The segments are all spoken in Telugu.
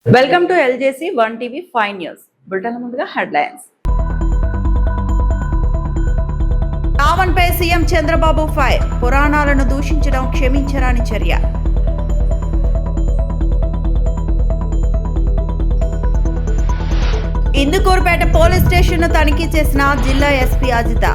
Welcome to LJC 1 TV 5 news bulletin ముందుగా హెడ్లైన్స్. రావణ్ పై సీఎం చంద్రబాబు ఫైర్, పురాణాలను దూషించడం క్షమించరాని చర్య. ఇందుకూరుపేట పోలీస్ స్టేషన్ ను తనిఖీ చేసిన జిల్లా ఎస్పీ అజిత.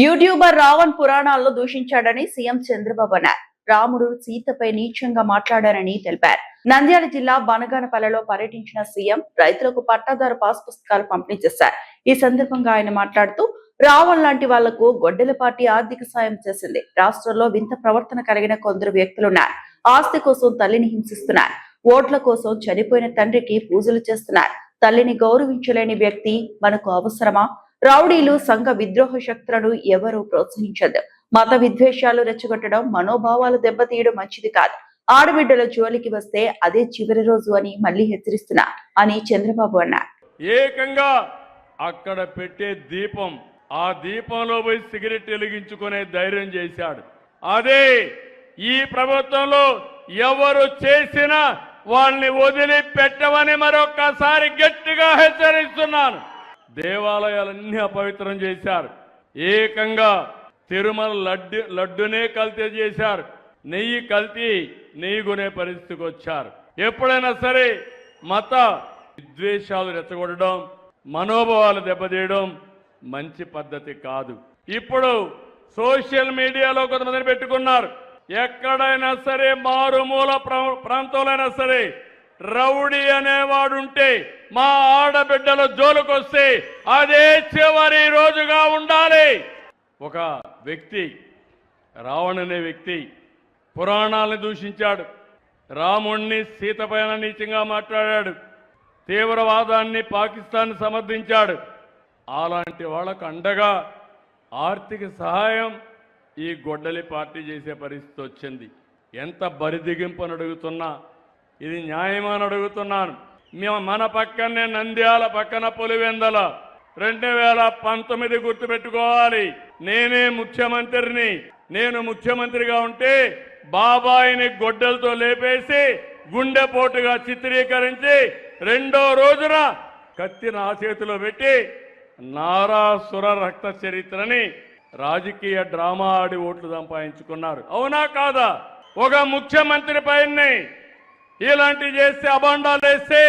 యూట్యూబర్ రావణ్ పురాణాలను దూషించాడని సీఎం చంద్రబాబు అన్నారు. రాముడు సీతపై నీచంగా మాట్లాడారని తెలిపారు. నంద్యాల జిల్లా బనగానపల్లెలో పర్యటించిన సీఎం రైతులకు పట్టాదారు పాస్ పుస్తకాలు పంపిణీ చేశారు. ఈ సందర్భంగా ఆయన మాట్లాడుతూ, రావణ్ లాంటి వాళ్లకు గొడ్డెల పార్టీ ఆర్థిక సాయం చేసింది. రాష్ట్రంలో వింత ప్రవర్తన కలిగిన కొందరు వ్యక్తులున్నారు. ఆస్తి కోసం తల్లిని హింసిస్తున్నారు. ఓట్ల కోసం చనిపోయిన తండ్రికి పూజలు చేస్తున్నారు. తల్లిని గౌరవించలేని వ్యక్తి మనకు అవసరమా? రౌడీలు, సంఘ విద్రోహ శక్తులను ఎవరూ ప్రోత్సహించదు. మత విద్వేషాలు రెచ్చగొట్టడం, మనోభావాలు దెబ్బతీయడం మంచిది కాదు. ఆడబిడ్డల జోలికి వస్తే అదే చివరి రోజు అని మళ్లీ హెచ్చరిస్తున్నా అని చంద్రబాబు అన్నారు. ఏకంగా అక్కడ పెట్టే దీపం, ఆ దీపంలో పోయి సిగరెట్ వెలిగించుకునే ధైర్యం చేశాడు. అదే ఈ ప్రభుత్వంలో ఎవరు చేసినా వాళ్ళని వదిలిపెట్టమని మరొక్కసారి గట్టిగా హెచ్చరిస్తున్నాను. దేవాలయాలన్నీ అపవిత్రం చేశారు. ఏకంగా తిరుమల లడ్డునే కల్తీ చేశారు. నెయ్యి కల్తీ, నెయ్యి కొనే పరిస్థితికి వచ్చారు. ఎప్పుడైనా సరే మత విద్వేషాలు రెచ్చగొట్టడం, మనోభావాలు దెబ్బతీయడం మంచి పద్ధతి కాదు. ఇప్పుడు సోషల్ మీడియాలో కొంతమందిని పెట్టుకున్నారు. ఎక్కడైనా సరే, మారుమూల ప్రాంతంలో సరే రౌడీ అనేవాడుంటే, మా ఆడబిడ్డల జోలుకొస్తే అదే చివరి రోజుగా ఉండాలి. ఒక వ్యక్తి, రావణ్ అనే వ్యక్తి పురాణాలను దూషించాడు. రాముణ్ణి, సీత పైన నీచంగా మాట్లాడాడు. తీవ్రవాదాన్ని, పాకిస్తాన్ సమర్థించాడు. అలాంటి వాళ్ళకు అండగా ఆర్థిక సహాయం ఈ గొడ్డలి పార్టీ చేసే పరిస్థితి వచ్చింది. ఎంత బరిదిగింపు అని అడుగుతున్నా, ఇది న్యాయమని అడుగుతున్నాను. మేము మన పక్కనే నంద్యాల పక్కన పులివెందల 2019 గుర్తుపెట్టుకోవాలి. నేనే ముఖ్యమంత్రిని. నేను ముఖ్యమంత్రిగా ఉంటే బాబాయిని గొడ్డలతో లేపేసి గుండెపోటుగా చిత్రీకరించి రెండో రోజున కత్తి నా చేతిలో పెట్టి నారాసుర రక్త చరిత్రని రాజకీయ డ్రామా ఆడి ఓట్లు సంపాదించుకున్నారు. అవునా కాదా? ఒక ముఖ్యమంత్రి పైన ఇలాంటి చేస్తే, అబాండాలు వేస్తే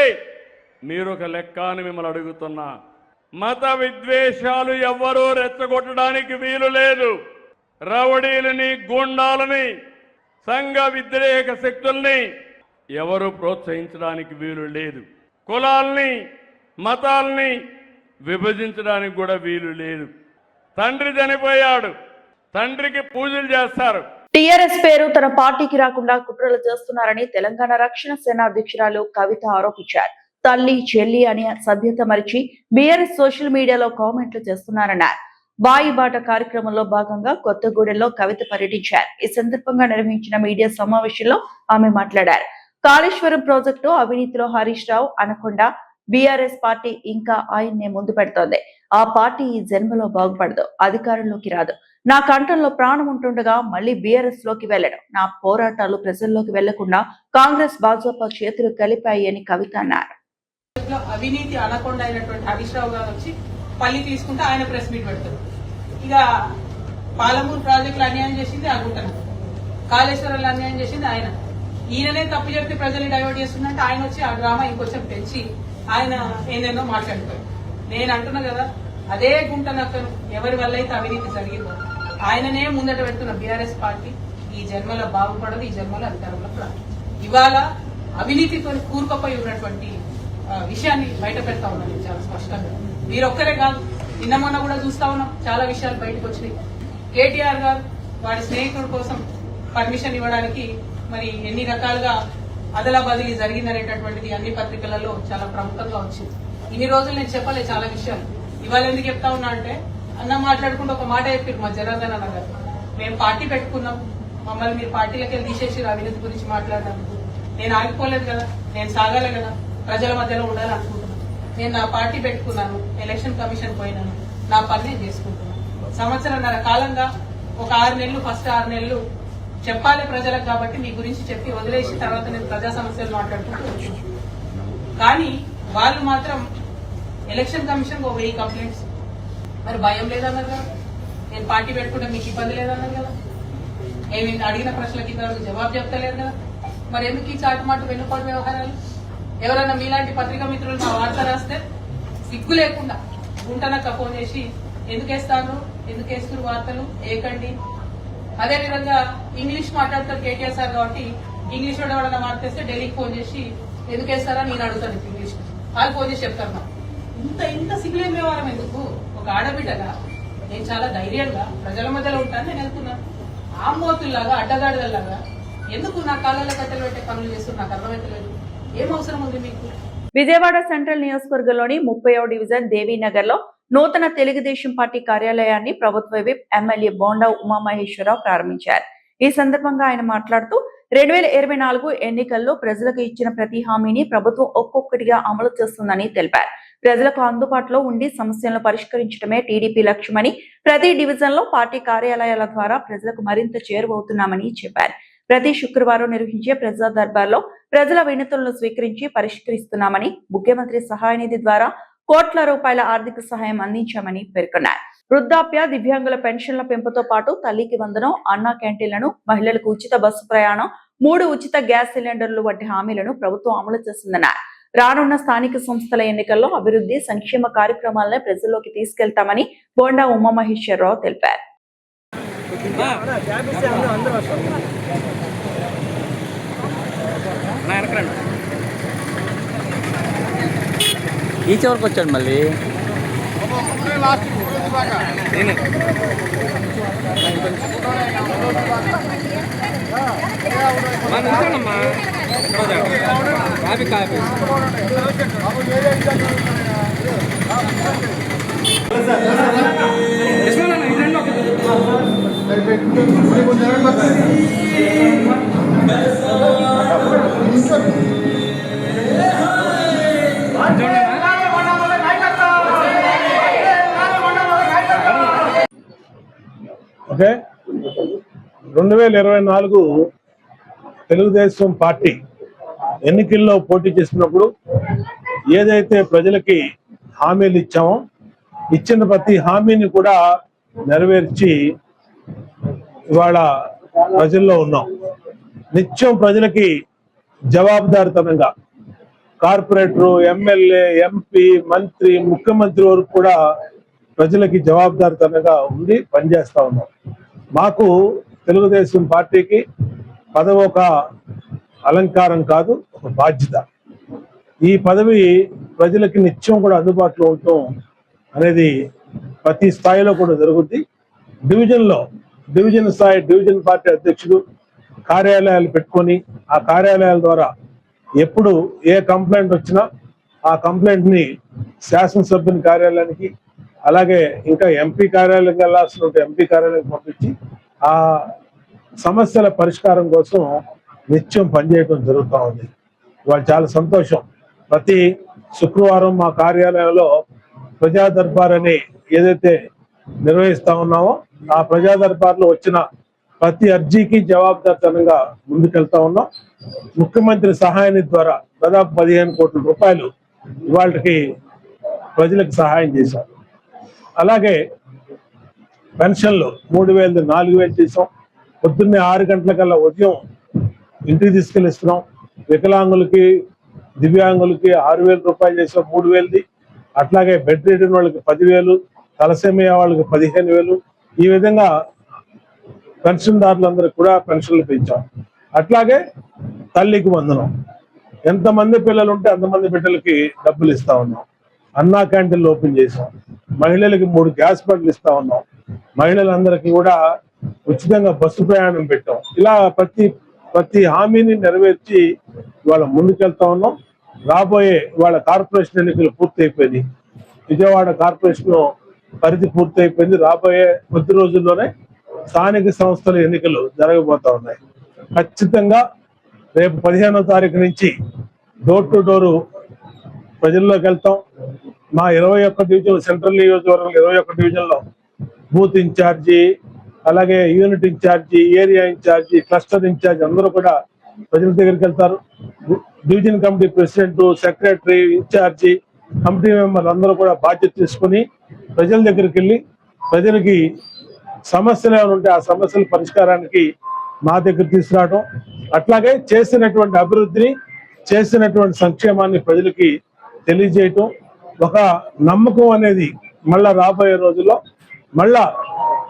మీరు ఒక లెక్క అని మిమ్మల్ని అడుగుతున్నా. మత విద్వేషాలు ఎవ్వరూ రెచ్చగొట్టడానికి వీలు లేదు. రౌడీలని, గూండాలని, సంఘ వ్యతిరేక శక్తుల్ని ఎవరు ప్రోత్సహించడానికి వీలు లేదు. కులాల్ని, మతాల్ని విభజించడానికి కూడా వీలు లేదు. తండ్రి చనిపోయాడు, తండ్రికి పూజలు చేస్తారు. టీఆర్ఎస్ పేరు తన పార్టీకి రాకుండా కుట్రలు చేస్తున్నారని తెలంగాణ రక్షణ సేన అధ్యక్షురాలు కవిత ఆరోపించారు. తల్లి, చెల్లి అని సభ్యత మరిచి బీఆర్ఎస్ సోషల్ మీడియాలో కామెంట్లు చేస్తున్నారన్నారు. బాయిబాట కార్యక్రమంలో భాగంగా కొత్తగూడెంలో కవిత పర్యటించారు. ఈ సందర్భంగా నిర్వహించిన మీడియా సమావేశంలో ఆమె మాట్లాడారు. కాళేశ్వరం ప్రాజెక్టు అవినీతిలో హరీష్ రావు అనకుండా బీఆర్ఎస్ పార్టీ ఇంకా ఆయన్నే ముందు పెడుతోంది. ఆ పార్టీ ఈ జన్మలో బాగుపడదు, అధికారంలోకి రాదు. నా కంఠంలో ప్రాణం ఉంటుండగా మళ్లీ బీఆర్ఎస్ లోకి వెళ్లడం, నా పోరాటాలు ప్రజల్లోకి వెళ్లకుండా కాంగ్రెస్, భాజపా చేతులు కలిపాయి అని కవిత అన్నారు. అవినీతి అనకొండ అయినటువంటి హరీష్ రావు గారు వచ్చి పల్లి తీసుకుంటే ఆయన ప్రెస్ మీట్ పెడతారు. ఇక పాలమూరు ప్రాజెక్టులు అన్యాయం చేసింది అనుకుంటాను, కాళేశ్వరంలో అన్యాయం చేసింది ఆయన. ఈయననే తప్పు చెప్పి ప్రజల్ని డైవర్ట్ చేస్తుందంటే ఆయన వచ్చి ఆ డ్రామా ఇంకొంచెం పెంచి ఆయన ఏందేందో మాట్లాడుతారు. నేను అంటున్నా కదా, అదే గుంట నక్కను ఎవరి వల్ల అయితే అవినీతి జరిగిందో ఆయననే ముందట పెడుతున్న బీఆర్ఎస్ పార్టీ ఈ జన్మలో బాగుపడదు, ఈ జన్మలో అధికారంలో రాదు. ఇవాళ అవినీతితో కూరుకుపోయి ఉన్నటువంటి విషయాన్ని బయట పెడతా ఉన్నాను చాలా స్పష్టంగా. మీరొక్కరే కాదు, నిన్న మొన్న కూడా చూస్తా ఉన్నాం, చాలా విషయాలు బయటకు వచ్చినాయి. కేటీఆర్ గారు వాడి స్నేహితుడి కోసం పర్మిషన్ ఇవ్వడానికి మరి ఎన్ని రకాలుగా అదలా బదిలీ జరిగిందనేటటువంటిది అన్ని పత్రికలలో చాలా ప్రముఖంగా వచ్చింది. ఇన్ని రోజులు నేను చెప్పలే చాలా విషయాలు. ఇవాళ ఎందుకు చెప్తా ఉన్నా అంటే, అన్న మాట్లాడుకుంటూ ఒక మాట చెప్పారు మా జనార్దన్ అన్న గారు, మేము పార్టీ పెట్టుకున్నాం, మమ్మల్ని మీరు పార్టీలకి వెళ్ళి తీసేసి అవినీతి గురించి మాట్లాడినందుకు నేను ఆగిపోలేదు కదా, నేను సాగాలి కదా, ప్రజల మధ్యలో ఉండాలనుకుంటున్నాను. నేను నా పార్టీ పెట్టుకున్నాను, ఎలక్షన్ కమిషన్ పోయినాను, నా పని నేను చేసుకుంటున్నాను. సంవత్సరంన్నర కాలంగా ఒక 6 నెలలు ఫస్ట్ 6 నెలలు చెప్పాలి ప్రజలకు కాబట్టి మీ గురించి చెప్పి వదిలేసి తర్వాత నేను ప్రజా సమస్యలు మాట్లాడుకుంటూ వచ్చాను. కానీ వాళ్ళు మాత్రం ఎలక్షన్ కమిషన్ 1000 కంప్లైంట్స్. మరి భయం లేదన్నారు కదా, నేను పార్టీ పెట్టుకుంటే మీకు ఇబ్బంది లేదన్నారు కదా, ఏమి అడిగిన ప్రశ్నలకి ఇంతవరకు జవాబు చెప్తలేరు కదా, మరి ఎందుకు ఈ చాటుమాటు వెన్నుపాటు వ్యవహారాలు? ఎవరైనా మీలాంటి పత్రికా మిత్రులు మా వార్త రాస్తే సిగ్గు లేకుండా గుంటనక్క ఫోన్ చేసి ఎందుకు వేస్తారు వార్తలు ఏకండి. అదే విధంగా ఇంగ్లీష్ మాట్లాడతారు కేటీఆర్ సార్ కాబట్టి ఇంగ్లీష్ లో ఎవరైనా మాట్లాడితే ఢిల్లీకి ఫోన్ చేసి ఎందుకు వేస్తారా నేను అడుగుతాను ఇంగ్లీష్. వాళ్ళు ఫోన్ చేసి చెప్తారు నాకు ఇంత సిగ్గులేని వ్యవహారం ఎందుకు? ఒక ఆడబిడ్డగా నేను చాలా ధైర్యంగా ప్రజల మధ్యలో ఉంటాను. నేను వెళ్తున్నాను ఆమోతుల్లాగా అడ్డగాడిదల్లాగా ఎందుకు నా కాళ్ళలో కట్టెలు పెట్టే పనులు చేస్తున్నారు నాకు అర్థమైతలేదు. ఏం అవసరం ఉంది మీకు? విజయవాడ సెంట్రల్ నియోజకవర్గంలోని 30వ డివిజన్ దేవీనగర్ లో నూతన తెలుగుదేశం పార్టీ కార్యాలయాన్ని ప్రభుత్వ విప్ ఎమ్మెల్యే బోండా ఉమామహేశ్వరరావు ప్రారంభించారు. ఈ సందర్భంగా ఆయన మాట్లాడుతూ 2024 ఎన్నికల్లో ప్రజలకు ఇచ్చిన ప్రతి హామీని ప్రభుత్వం ఒక్కొక్కటిగా అమలు చేస్తుందని తెలిపారు. ప్రజలకు అందుబాటులో ఉండి సమస్యలను పరిష్కరించడమే టీడీపీ లక్ష్యమని, ప్రతి డివిజన్ లో పార్టీ కార్యాలయాల ద్వారా ప్రజలకు మరింత చేరువవుతున్నామని చెప్పారు. ప్రతి శుక్రవారం నిర్వహించే ప్రజా దర్బార్లో ప్రజల వినతులను స్వీకరించి పరిష్కరిస్తున్నామని, ముఖ్యమంత్రి సహాయ నిధి ద్వారా కోట్ల రూపాయల ఆర్థిక సహాయం అందించామని పేర్కొన్నారు. వృద్ధాప్య, దివ్యాంగుల పెన్షన్ల పెంపుతో పాటు తల్లికి వందనం, అన్నా క్యాంటీన్లను, మహిళలకు ఉచిత బస్సు ప్రయాణం, 3 ఉచిత గ్యాస్ సిలిండర్లు వంటి హామీలను ప్రభుత్వం అమలు చేస్తుందన్నారు. రానున్న స్థానిక సంస్థల ఎన్నికల్లో అభివృద్ధి, సంక్షేమ కార్యక్రమాలను ప్రజల్లోకి తీసుకెళ్తామని బోండా ఉమామహేశ్వరరావు తెలిపారు. ఈ చివరికి వచ్చాడు మళ్ళీ copy copy okay 2024 Telugu Desam party ఎన్నికల్లో పోటీ చేసినప్పుడు ఏదైతే ప్రజలకి హామీలు ఇచ్చామో ఇచ్చిన ప్రతి హామీని కూడా నెరవేర్చి ఇవాళ ప్రజల్లో ఉన్నాం. నిత్యం ప్రజలకి జవాబుదారితనంగా కార్పొరేటరు, ఎమ్మెల్యే, ఎంపీ, మంత్రి, ముఖ్యమంత్రి వరకు కూడా ప్రజలకి జవాబుదారితనంగా ఉండి పనిచేస్తా ఉన్నాం. మాకు తెలుగుదేశం పార్టీకి పదవి ఒక అలంకారం కాదు, ఒక బాధ్యత. ఈ పదవి ప్రజలకి నిత్యం కూడా అందుబాటులో ఉండటం అనేది ప్రతి స్థాయిలో కూడా జరుగుద్ది. డివిజన్ స్థాయి డివిజన్ పార్టీ అధ్యక్షుడు కార్యాలయాలు పెట్టుకొని ఆ కార్యాలయాల ద్వారా ఎప్పుడు ఏ కంప్లైంట్ వచ్చినా ఆ కంప్లైంట్ ని శాసనసభ్యుని కార్యాలయానికి, అలాగే ఇంకా ఎంపీ కార్యాలయం వెళ్ళాల్సిన ఎంపీ కార్యాలయానికి పంపించి ఆ సమస్యల పరిష్కారం కోసం నిత్యం పనిచేయడం జరుగుతూ ఉంది. ఇవాళ చాలా సంతోషం. ప్రతి శుక్రవారం మా కార్యాలయంలో ప్రజా దర్బార్ అని ఏదైతే నిర్వహిస్తా ఉన్నామో ఆ ప్రజా దర్బార్లో వచ్చిన ప్రతి అర్జీకి జవాబుదారితనంగా ముందుకెళ్తా ఉన్నాం. ముఖ్యమంత్రి సహాయ నిధి ద్వారా దాదాపు 15 కోట్ల రూపాయలు ఇవాళకి ప్రజలకు సహాయం చేశారు. అలాగే పెన్షన్లు 3000 4000 చేసాం. పొద్దున్నే 6 గంటలకల్లా ఉదయం ఇంటికి తీసుకెళ్ళిస్తున్నాం. వికలాంగులకి, దివ్యాంగులకి 6000 రూపాయలు చేసాం, 3000ది. అట్లాగే బెడ్ రిడన్ వాళ్ళకి 10,000, తలసేమియా వాళ్ళకి 15,000. ఈ విధంగా పెన్షన్దారులందరికీ కూడా పెన్షన్లు పెంచాం. అట్లాగే తల్లికి వందనం, ఎంతమంది పిల్లలు ఉంటే అంతమంది బిడ్డలకి డబ్బులు ఇస్తా ఉన్నాం. అన్నా క్యాంటీన్లు ఓపెన్ చేసాం. మహిళలకి 3 గ్యాస్ బండ్లు ఇస్తా ఉన్నాం. మహిళలందరికీ కూడా ఉచితంగా బస్సు ప్రయాణం పెట్టాం. ఇలా ప్రతి హామీని నెరవేర్చి ఇవాళ ముందుకెళ్తా ఉన్నాం. రాబోయే ఇవాళ కార్పొరేషన్ ఎన్నికలు పూర్తయిపోయింది. విజయవాడ కార్పొరేషన్ పరిధి పూర్తయిపోయింది. రాబోయే కొద్ది రోజుల్లోనే స్థానిక సంస్థల ఎన్నికలు జరగబోతా ఉన్నాయి. ఖచ్చితంగా రేపు 15వ తారీఖు నుంచి డోర్ టు డోరు ప్రజల్లోకి వెళ్తాం. మా 21 డివిజన్ సెంట్రల్ నియోజకవర్గం 21 డివిజన్లో బూత్ ఇన్ఛార్జి, అలాగే unit incharge, area incharge, cluster incharge అందరూ కూడా ప్రజల దగ్గరికి వెళ్తారు. Division committee president, secretary, incharge, committee మెంబర్లు అందరూ కూడా బాధ్యత తీసుకుని ప్రజల దగ్గరికి వెళ్ళి ప్రజలకి సమస్యలు ఏమైనా ఉంటే ఆ సమస్యల పరిష్కారానికి మా దగ్గర తీసుకురావడం, అట్లాగే చేసినటువంటి అభివృద్ధిని, చేసినటువంటి సంక్షేమాన్ని ప్రజలకి తెలియజేయటం, ఒక నమ్మకం అనేది మళ్ళా రాబోయే రోజుల్లో మళ్ళా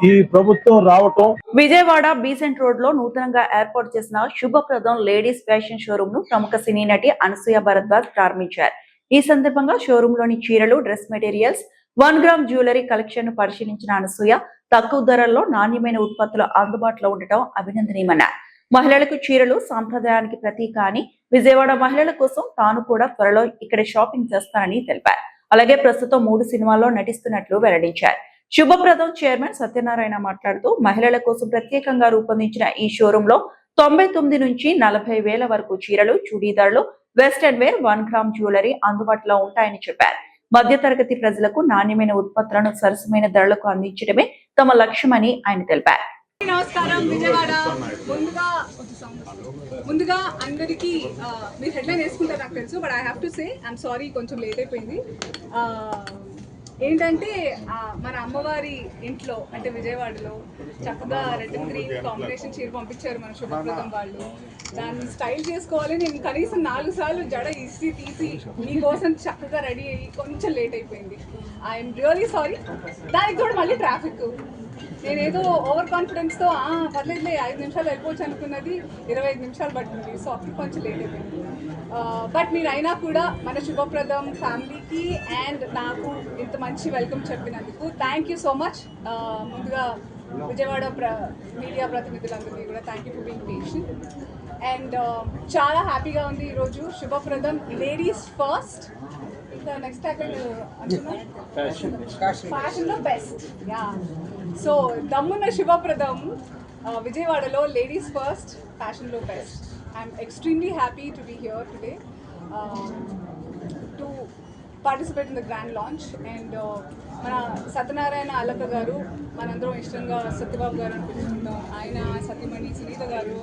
ఈ ప్రభుత్వం రావటం. విజయవాడ బీసెంట్ రోడ్ లో నూతనంగా ఏర్పాటు చేసిన శుభప్రదం లేడీస్ ఫ్యాషన్ షోరూమ్ ను ప్రముఖ సినీ నటి అనసూయ భరద్వాజ్ ప్రారంభించారు. ఈ సందర్భంగా షోరూమ్ లోని చీరలు, dress materials, 1 gram jewellery collection ను పరిశీలించిన అనసూయ తక్కువ ధరల్లో నాణ్యమైన ఉత్పత్తులు అందుబాటులో ఉండటం అభినందనీయమన్నారు. మహిళలకు చీరలు సాంప్రదాయానికి ప్రతీక అని, విజయవాడ మహిళల కోసం తాను కూడా త్వరలో ఇక్కడ షాపింగ్ చేస్తానని తెలిపారు. అలాగే ప్రస్తుతం 3 సినిమాల్లో నటిస్తున్నట్లు వెల్లడించారు. శుభప్రదం చైర్మన్ సత్యనారాయణ మాట్లాడుతూ మహిళల కోసం ప్రత్యేకంగా రూపొందించిన ఈ షోరూమ్ లో 99 నుంచి 40,000 వరకు చీరలు, చూడీదార్లు, వెస్టర్న్ వేర్, 1 గ్రామ్ జ్యువెలరీ అందుబాటులో ఉంటాయని చెప్పారు. మధ్యతరగతి ప్రజలకు నాణ్యమైన ఉత్పత్తులను సరసమైన ధరలకు అందించడమే తమ లక్ష్యమని ఆయన తెలిపారు. నమస్కారం విజయవాడ. ముందుగా అందరికీ మీరు హెడ్లైన్ వేసుకుంటారు నాకు తెలుసు, but I have to say I'm sorry, కొంచెం లేట్ అయిపోయింది. ఏంటంటే మన అమ్మవారి ఇంట్లో అంటే విజయవాడలో చక్కగా రెడ్ అండ్ గ్రీన్ కాంబినేషన్ చీర పంపించారు మన శుభప్రదం వాళ్ళు. దాన్ని స్టైల్ చేసుకోవాలి, నేను కనీసం 4 సార్లు జడ ఇసి తీసి మీకోసం చక్కగా రెడీ అయ్యి కొంచెం లేట్ అయిపోయింది. I'm really sorry. దానికి కూడా మళ్ళీ ట్రాఫిక్. నేనేదో ఓవర్ కాన్ఫిడెన్స్తో పర్లేదులే 5 నిమిషాలు వెళ్ళిపోవచ్చు అనుకున్నది 25 నిమిషాలు పట్టింది. సో అప్పుడు కొంచెం లేట్ అయిపోయింది. బట్ మీరు అయినా కూడా మన శుభప్రదం ఫ్యామిలీకి అండ్ నాకు ఇంత మంచి వెల్కమ్ చెప్పినందుకు థ్యాంక్ యూ సో మచ్. ముందుగా విజయవాడ మీడియా ప్రతినిధులందరికీ కూడా thank you for being patient. And చాలా హ్యాపీగా ఉంది ఈరోజు. శుభప్రదం లేడీస్ ఫస్ట్, నెక్స్ట్ ఫ్యాషన్లో బెస్ట్. యా, సో దమ్మున్న శుభప్రదం విజయవాడలో లేడీస్ ఫస్ట్, ఫ్యాషన్లో best. I'm extremely happy to be here today to participate in the grand launch. And మన సత్యనారాయణ అలక గారు, మనందరం ఇష్టంగా సత్యబాబు గారు అని పిలుచుకుంటాం, ఆయన సతీమణి సునీత గారు,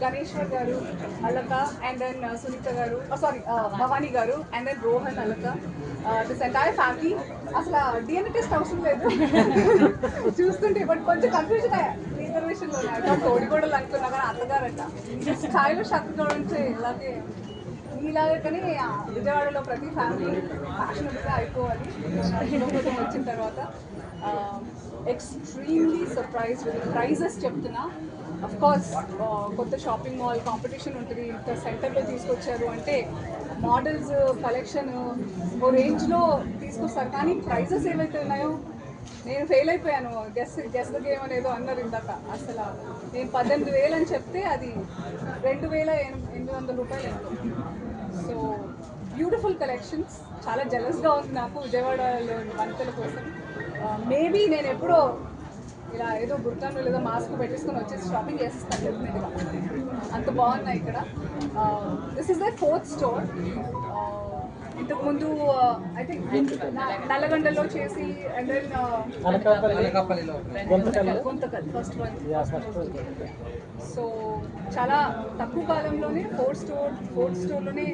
గణేశ్వర్ గారు అలక, అండ్ దెన్ సునీత గారు, సారీ భవానీ గారు, and then Rohan Alaka, this entire family. అసలు డిఎన్ఏ టెస్ట్ అవసరం లేదు చూస్తుంటే, బట్ కొంచెం కన్ఫ్యూజన్ రిజర్వేషన్లో తోడిగోడలు అనుకున్నా కానీ అత్తగారట స్థాయిలో శక్తిగోడ అంటే ఇలాగే మీలాగే. కానీ విజయవాడలో ప్రతి ఫ్యామిలీ ఫ్యాషనబుల్గా అయిపోవాలి. శుభప్రదం వచ్చిన తర్వాత ఎక్స్ట్రీమ్లీ సర్ప్రైజ్ విత్ ప్రైజెస్ చెప్తున్నా. అఫ్ కోర్స్ కొత్త షాపింగ్ మాల్ కాంపిటీషన్ ఉంటుంది, ఇంత సెంటర్లో తీసుకొచ్చారు అంటే మోడల్స్ కలెక్షన్ ఓ రేంజ్లో తీసుకొస్తారు. కానీ ప్రైజెస్ ఏవైతే ఉన్నాయో నేను ఫెయిల్ అయిపోయాను. గెస్ ద గేమ్ అనేదో అన్నారు ఇందాక. అసలు నేను 18,000 అని చెప్తే అది 2,800 రూపాయలు. So beautiful collections. చాలా జెలస్గా ఉంది నాకు విజయవాడలో వంటల కోసం. మేబీ నేను ఎప్పుడో ఇలా ఏదో బుర్కాను లేదో మాస్క్ పెట్టేసుకొని వచ్చేసి షాపింగ్ చేసేస్తాను డెఫినెట్గా. అంత బాగున్నాయి ఇక్కడ. This is the 4th store. ఇంతకుముందు ఐ థింక్ నల్లగొండలో చేసి, and then Guntakal first one. So చాలా తక్కువ కాలంలోనే 4th స్టోర్లోనే.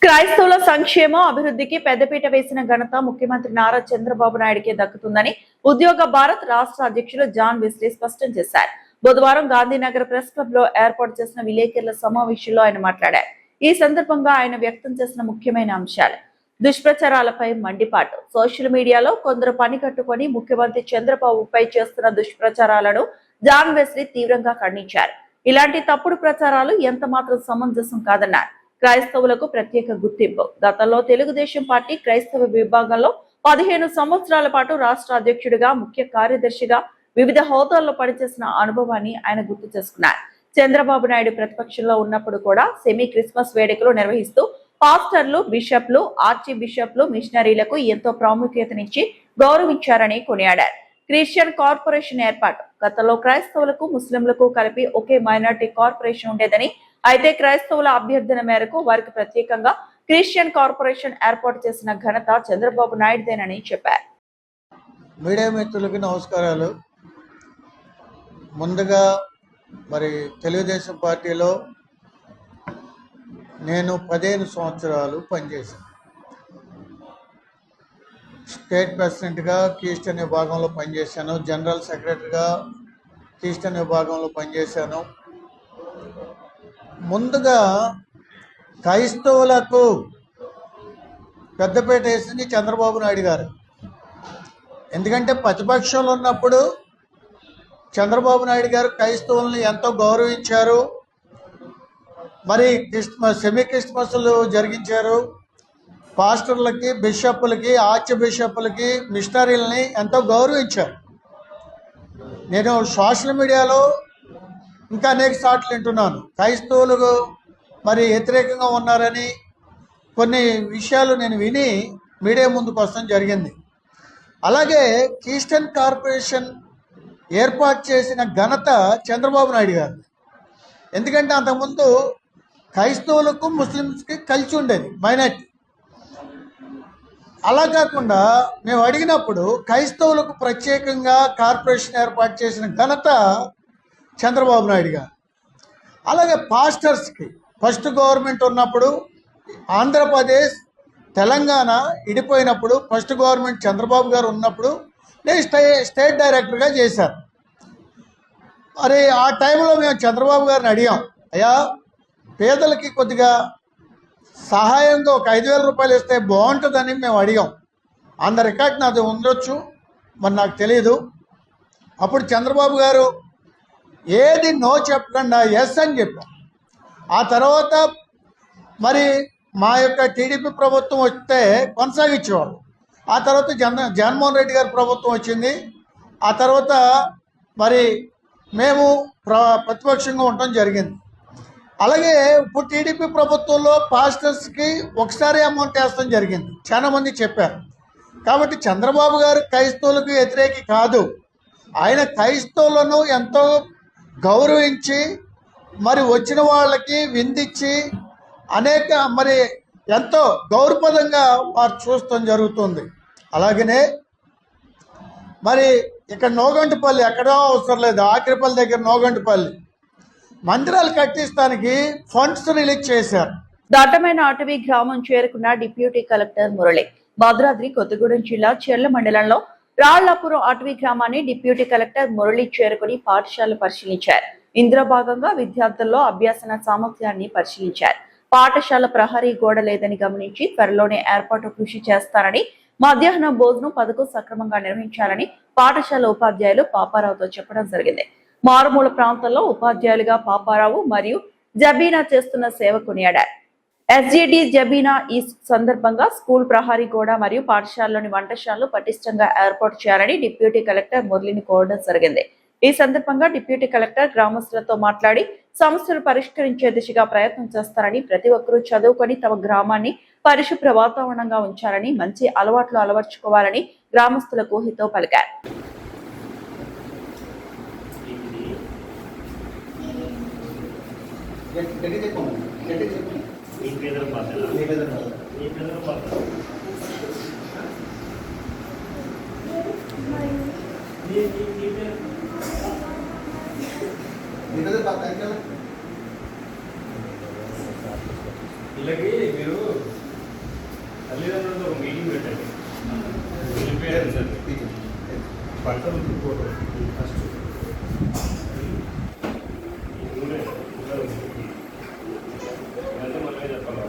క్రైస్తవుల సంక్షేమం, అభివృద్ధికి పెద్దపీట వేసిన ఘనత ముఖ్యమంత్రి నారా చంద్రబాబు నాయుడుకే దక్కుతుందని ఉద్యోగ భారత్ రాష్ట్ర అధ్యక్షులు జాన్ వెస్లీ స్పష్టం చేశారు. బుధవారం గాంధీనగర్ ప్రెస్ క్లబ్ లో ఏర్పాటు చేసిన విలేకరుల సమావేశంలో ఆయన మాట్లాడారు. ఈ సందర్భంగా ఆయన వ్యక్తం చేసిన ముఖ్యమైన అంశాలు: దుష్ప్రచారాలపై మండిపాటు. సోషల్ మీడియాలో కొందరు పని కట్టుకొని ముఖ్యమంత్రి చంద్రబాబుపై చేస్తున్న దుష్ప్రచారాలను జాన్ వెస్లీ తీవ్రంగా ఖండించారు. ఇలాంటి తప్పుడు ప్రచారాలు ఎంత మాత్రం సమంజసం కాదన్నారు. క్రైస్తవులకు ప్రత్యేక గుర్తింపు. గతంలో తెలుగుదేశం పార్టీ క్రైస్తవ విభాగంలో 15 సంవత్సరాల పాటు రాష్ట్ర అధ్యక్షుడిగా, ముఖ్య కార్యదర్శిగా వివిధ హోదాల్లో పనిచేసిన అనుభవాన్ని ఆయన గుర్తు చేసుకున్నారు. చంద్రబాబు నాయుడు ప్రతిపక్షంలో ఉన్నప్పుడు కూడా సెమీ క్రిస్మస్ వేడుకలు నిర్వహిస్తూ పాస్టర్లు, బిషప్లు, ఆర్చి బిషప్లు, మిషనరీలకు ఎంతో ప్రాముఖ్యతనిచ్చి గౌరవించారని కొనియాడారు. క్రిస్టియన్ కార్పొరేషన్ ఏర్పాటు. గతంలో క్రైస్తవులకు, ముస్లింలకు కలిపి ఒకే మైనార్టీ కార్పొరేషన్ ఉండేదని, అయితే క్రైస్తవుల అభ్యర్థన మేరకు వారికి ప్రత్యేకంగా క్రిస్టియన్ కార్పొరేషన్ ఏర్పాటు చేసిన ఘనత చంద్రబాబు నాయుడుదేనని చెప్పారు. మీడియా మిత్రులకి నమస్కారాలు. ముందుగా మరి తెలుగుదేశం పార్టీలో నేను 15 సంవత్సరాలు పనిచేశాను. స్టేట్ ప్రెసిడెంట్గా కీస్టర్న్ విభాగంలో పనిచేశాను, జనరల్ సెక్రటరీగా కీస్టర్న్ విభాగంలో పనిచేశాను. ముందుగా క్రైస్తవులకు పెద్దపీట వేసింది చంద్రబాబు నాయుడు గారు. ఎందుకంటే ప్రతిపక్షంలో ఉన్నప్పుడు చంద్రబాబు నాయుడు గారు క్రైస్తవుల్ని ఎంతో గౌరవించారు. మరి సెమీ క్రిస్మస్లు జరిగించారు. పాస్టర్లకి, బిషప్పులకి, ఆర్చ్ బిషప్పులకి, మిషనరీలని ఎంతో గౌరవించారు. నేను సోషల్ మీడియాలో ఇంకా అనేక సార్లు వింటున్నాను, క్రైస్తవులకు మరి వ్యతిరేకంగా ఉన్నారని కొన్ని విషయాలు నేను విని మీడియా ముందుకు వస్తాం జరిగింది. అలాగే క్రిస్టియన్ కార్పొరేషన్ ఏర్పాటు చేసిన ఘనత చంద్రబాబు నాయుడు గారు. ఎందుకంటే అంతకుముందు క్రైస్తవులకు ముస్లిమ్స్కి కలిసి ఉండేది మైనార్టీ. అలా కాకుండా మేము అడిగినప్పుడు క్రైస్తవులకు ప్రత్యేకంగా కార్పొరేషన్ ఏర్పాటు చేసిన ఘనత చంద్రబాబు నాయుడు గారు. అలాగే పాస్టర్స్కి ఫస్ట్ గవర్నమెంట్ ఉన్నప్పుడు ఆంధ్రప్రదేశ్ తెలంగాణ విడిపోయినప్పుడు ఫస్ట్ గవర్నమెంట్ చంద్రబాబు గారు ఉన్నప్పుడు నేను స్టేట్ డైరెక్టర్గా చేశాను. మరి ఆ టైంలో మేము చంద్రబాబు గారిని అడిగాం, అయ్యా పేదలకి కొద్దిగా సహాయంగా ఒక 5,000 రూపాయలు ఇస్తే బాగుంటుందని మేము అడిగాం. ఆన్ ద రికార్డ్ నాది ఉండొచ్చు, మరి నాకు తెలియదు. అప్పుడు చంద్రబాబు గారు ఏది నో చెప్పకుండా ఎస్ అని చెప్పాం. ఆ తర్వాత మరి మా యొక్క టీడీపీ ప్రభుత్వం వస్తే కొనసాగించేవాళ్ళు. ఆ తర్వాత జగన్మోహన్ రెడ్డి గారి ప్రభుత్వం వచ్చింది. ఆ తర్వాత మరి మేము ప్రతిపక్షంగా ఉండటం జరిగింది. అలాగే ఇప్పుడు టీడీపీ ప్రభుత్వంలో పాస్టర్స్కి ఒకసారి అమౌంట్ వేస్తాం జరిగింది, చాలా మంది చెప్పారు. కాబట్టి చంద్రబాబు గారు క్రైస్తవులకు వ్యతిరేకి కాదు. ఆయన క్రైస్తవులను ఎంతో గౌరవించి మరి వచ్చిన వాళ్ళకి విందించి అనేక మరి ఎంతో గౌరవప్రదంగా వారు చూస్తాం జరుగుతుంది. అలాగనే మరి ఇక్కడ నోగంటిపల్లి ఎక్కడో అవసరం లేదు, ఆఖరిపల్లి దగ్గర నోగంటిపల్లి మందిరాలు కట్టిస్తానికి ఫండ్స్ రిలీజ్ చేశారు. దట్టమైన అటవీ గ్రామం చేరుకున్న డిప్యూటీ కలెక్టర్ మురళి భద్రాద్రి కొత్తగూడెం జిల్లా చెర్ల మండలంలో రాళ్లపురం అటవీ గ్రామాన్ని డిప్యూటీ కలెక్టర్ మురళి చేరుకుని పాఠశాలలు పరిశీలించారు. ఇందులో భాగంగా విద్యార్థుల్లో అభ్యసన సామర్థ్యాన్ని పరిశీలించారు. పాఠశాల ప్రహరీ గోడ లేదని గమనించి త్వరలోనే ఏర్పాటు కృషి చేస్తారని, మధ్యాహ్నం భోజనం పథకం సక్రమంగా నిర్వహించాలని పాఠశాల ఉపాధ్యాయులు పాపారావుతో చెప్పడం జరిగింది. మారుమూల ప్రాంతాల్లో ఉపాధ్యాయులుగా పాపారావు మరియు జబీనా చేస్తున్న సేవ కొనియాడారు. ఎస్జిడి జబీనా ఈ సందర్భంగా స్కూల్ ప్రహరీ గోడ మరియు పాఠశాలలోని వంటశాలను పటిష్టంగా ఏర్పాటు చేయాలని డిప్యూటీ కలెక్టర్ మురళిని కోరడం జరిగింది. ఈ సందర్భంగా డిప్యూటీ కలెక్టర్ గ్రామస్తులతో మాట్లాడి సమస్యలు పరిష్కరించే దిశగా ప్రయత్నం చేస్తారని, ప్రతి ఒక్కరూ చదువుకొని తమ గ్రామాన్ని పరిశుభ్ర వాతావరణంగా ఉంచాలని, మంచి అలవాట్లు అలవర్చుకోవాలని గ్రామస్తులకు హితవు పలికారు. ఇలాగే మీరు తల్లిదండ్రులతో ఒక మీటింగ్ పెట్టండి. వెళ్ళిపోయారు సార్ బట్టలు ఫస్ట్ మళ్ళీ చెప్పాలి.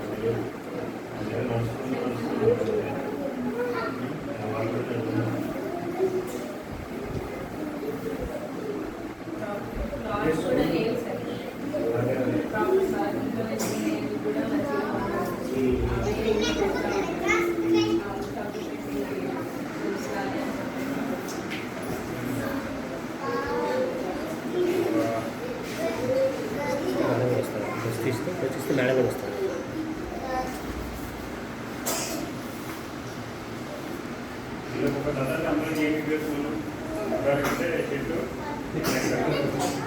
అదే నడుస్తుంది తీసుకొచ్చి మేడం కూడా వస్తారు. ఒక దాదాపు అందరికీ ఏమి చేసుకున్నాం చెట్టు యూనిఫామ్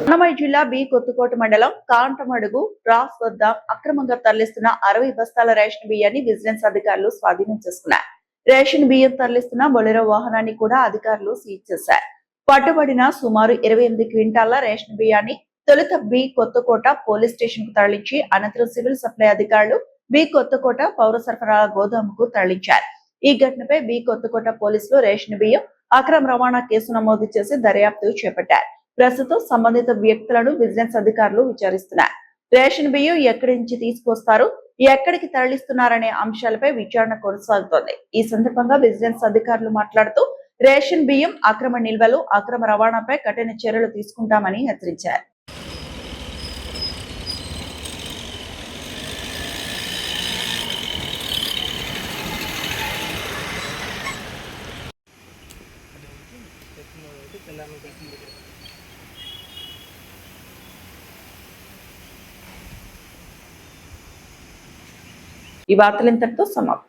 అన్నమయ్య జిల్లా బి కొత్తకోట మండలం కాంటమడుగు రాస్ వద్ద అక్రమంగా తరలిస్తున్న 60 బస్తాల రేషన్ బియ్యాన్ని విజిలెన్స్ అధికారులు స్వాధీనం చేసుకున్నారు. రేషన్ బియ్యం తరలిస్తున్న బొలెరో వాహనాన్ని కూడా అధికారులు సీజ్ చేశారు. పట్టుబడిన సుమారు 28 క్వింటాల రేషన్ బియ్యాన్ని తొలుత బి కొత్తకోట పోలీస్ స్టేషన్ కు తరలించి అనంతరం సివిల్ సప్లై అధికారులు బి కొత్తకోట పౌర సరఫరాల గోదాముకు తరలించారు. ఈ ఘటనపై బి కొత్తకోట పోలీసులు రేషన్ బియ్యం అక్రమ రవాణా కేసు నమోదు చేసి దర్యాప్తు చేపట్టారు. ప్రస్తుతం సంబంధిత వ్యక్తులను విజిలెన్స్ అధికారులు విచారిస్తున్నారు. రేషన్ బియ్యం ఎక్కడి నుంచి తీసుకొస్తారు, ఎక్కడికి తరలిస్తున్నారనే అంశాలపై విచారణ కొనసాగుతోంది. ఈ సందర్భంగా విజిలెన్స్ అధికారులు మాట్లాడుతూ రేషన్ బియ్యం అక్రమ నిల్వలు, అక్రమ రవాణాపై కఠిన చర్యలు తీసుకుంటామని హెచ్చరించారు. ఈ వార్తలు ఇంతటితో సమాప్తం.